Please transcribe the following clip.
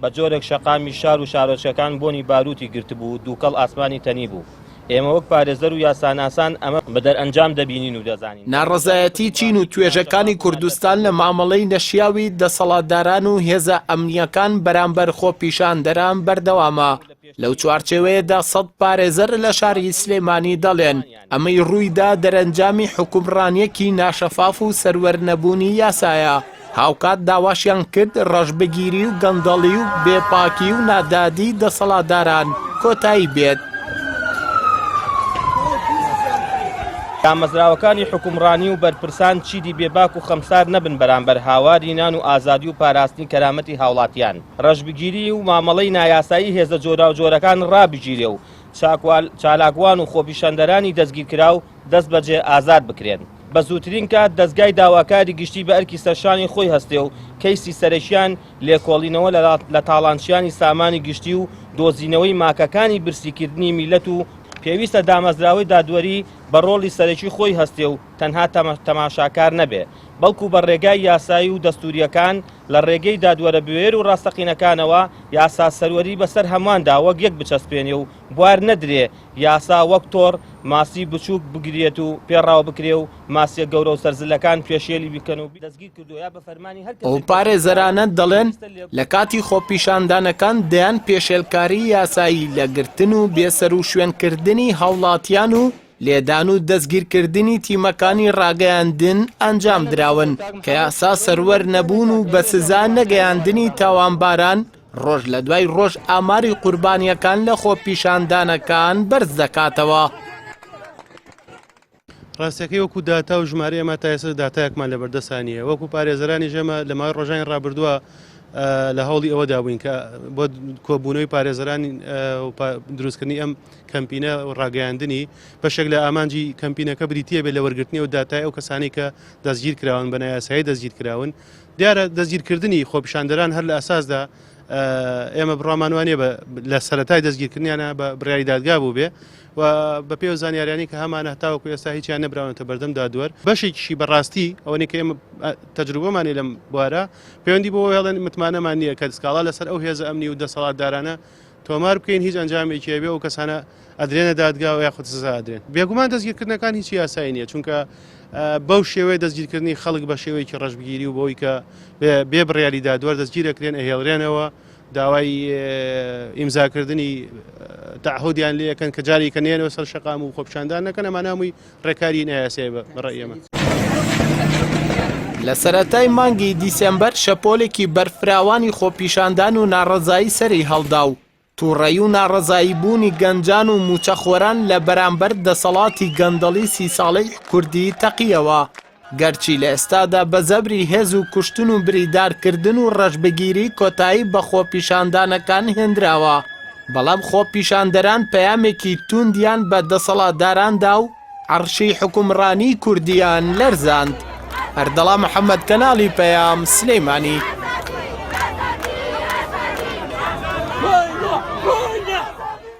بە جۆرێک شەقامی شار و شارۆچەکان بۆنی باروتی گرتبوو دووکەڵ ئاسمانی تەنی بوو. ئێمە وەک پارێزەر و یاساناسان ئەمە بە دەرئەنجام دەبینین و دەزانین. ناڕەزایەتی چین و توێژەکانی کوردستان لە مامەڵەی نەشیاوی دەسەڵاتداران و هێزە ئەمنیەکان بەرامبەر خۆپیشاندەران بەردەوامە. لەو چوارچێوەیەدا 100 پارێزەر لە شاری سلێمانی دەڵێن ئەمەی ڕوویدا دەرەنجامی حکومڕانیەکی ناشەفاف و سەروەرنەبوونی یاسایە. هاوکات داواشیان کرد ڕەشبگیری و گەندەڵی و بێپاکی و نادادی دەسەڵاتداران کۆتایی بێت. دامەزراوەکانی حکومڕانی و بەرپرسان چیدی بێباک و خەمسار نەبن بەرامبەر هاواری نان و ئازادی و پاراستنی کەرامەتی هاوڵاتیان. ڕەشبگیری و مامەڵەی نایاسایی هێزە جۆرا و جۆرەکان ڕابگیرێ و چالاکوان و خۆپیشەندەرانی دەستگیرکرا و دەست بەجێ ئازاد بکرێن. بە زووترین کات دەستگای داواکاری گشتی بە ئەرکی سەرشانی خۆی هەستێ و کەیسی سەرەکیان لێکۆڵینەوە لە تاڵانچیانی سامانی گشتی و دۆزینەوەی ماکەکانی برسیکردنی میلەت و پێویستە دامەزراوەی دادوەری بە ڕۆڵی سەرەکی خۆی هەستێ و تەنها تەماشاکار نەبێ بەڵکو بە ڕێگای یاسایی و دەستوریەکان لە ڕێگەی دادوەرە بوێر و ڕاستەقینەکانەوە یاسا سەروەری بەسەر هەموواندا وەک یەک بچەسپێنێ و بوار نەدرێ یاسا وەک تۆڕ ماسی بچووک بگرێت و پێڕاو بکرێ و ماسیە گەورە و سەرزلەکان پێشێلی بکەن و دەستگیر کردو یا بە فەرمانی هەر ئەو پارێزەرانە دەڵێن لە کاتی خۆپیشاندانەکان دەیان پێشێلکاری یاسایی لە گرتن و بێسەر و شوێنکردنی هاوڵاتیان و لێدان و دەستگیرکردنی تیمەکانی ڕاگەیاندن ئەنجام دراون کە یاسا سەروەر نەبوون و بە سزا نەگەیاندنی تاوانباران ڕۆژ لە دوای ڕۆژ ئاماری قوربانیەکان لە خۆپیشاندانەکان بەرز دەکاتەوە. ڕاستەکەی وەکو داتا و ژمارە ئێمە تا ئێستا داتایەکمان لە بەردەستانیە وەکو پارێزەرانی ژەمە لە ماوەی ڕۆژانی ڕابردووە لە هەوڵی ئەوەدا بووین کە بۆ کۆبوونەوەی پارێزەرانی دروستکردنی ئەم کەمپینە ڕاگەیاندنی بەشێک لە ئامانجی کەمپینەکە بریتیە بێت لە وەرگرتنی و داتای ئەو کەسانی کە دەستگیر کراون بە نایاسایی دەستگیر کراون دیارە دەستگیرکردنی خۆپیشاندەران هەر لە ئەساسدا ئێمە بڕامانوانێ لە سەرەتای دەستگیرکردنیانە بە بڕیاری دادگا بوو بێ و بە پێ زانیاریانی کە هەمانە تاوەکو ئێستا هیچیان نەبراونەتە بەردەم دادوەر بەشێکیشی بەڕاستی ئەوەی کە ئێمە تەجروبەمانی لەم بوارە پەیوەندی بۆ هێڵێن متمانەمان نییە کە دەسکاڵا لەسەر ئەو هێزە ئەمنی و دەسەڵاتدارانە تۆمار بکەین هیچ ئەنجامێکی هەبێ و کەسانە ئەدرێنە دادگا و یاخود سزا ئەدرێن بێگومان دەستگیرکردنەکان هیچی یاسایی نییە چونکە بەو شێوەیە دەستگیرکردنی خەڵک بە شێوەیەکی ڕەشبگیری و بۆی کە بێ بڕیاری دادوەر دەستگیرەکرێن ئەهێڵرێنەوە داوای ئیمزاکردنی تعهودیان لێ یەکەن کە جاری کەنێنەوە سەر شەقام و خۆپیشاندان نەکەن ئەمانە هەمووی ڕێکاری نایاسایە بەڕای ئێمە. لە سەرەتای مانگی دیسێمبەر شەپۆلێکی بەرفراوانی خۆپیشاندان و ناڕەزایی سەری هەڵدا و تووڕەیی و ناڕەزایی بوونی گەنجان و موچەخۆران لە بەرامبەر دەسەڵاتی گەندەڵی 30 ساڵەی کوردی تەقیەوە گەرچی لە ئێستادا بە زەبری هێز و کوشتن و بریدارکردن و ڕەشبگیری کۆتایی بە خۆپیشاندانەکان هێنراوە بەڵام خۆپیشاندەران پەیامێکی توندیان بە دەسەڵاتداراندا و عەرشی حکومڕانی کوردیان لەرزاند. ئەردەڵا محەممەد کەناڵی پەیام سلەیمانی.